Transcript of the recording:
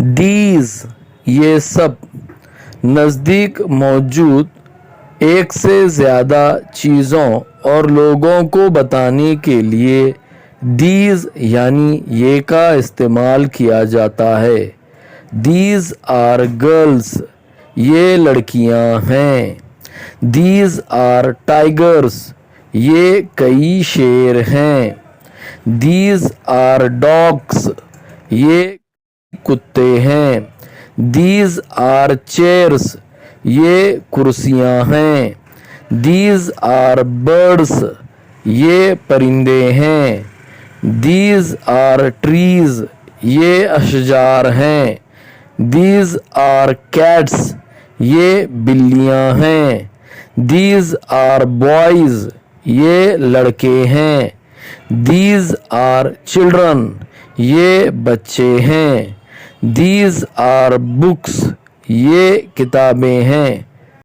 these یہ سب نزدیک موجود ایک سے زیادہ چیزوں اور لوگوں کو بتانے کے لیے these یعنی یہ کا استعمال کیا جاتا ہے۔ these are girls یہ لڑکیاں ہیں۔ these are tigers یہ کئی شیر ہیں۔ these are dogs یہ کتے ہیں۔ these are chairs یہ کرسیاں ہیں۔ these are birds یہ پرندے ہیں۔ these are trees یہ اشجار ہیں۔ these are cats یہ بلیاں ہیں۔ these are boys یہ لڑکے ہیں۔ these are children یہ بچے ہیں۔ these are books یہ کتابیں ہیں۔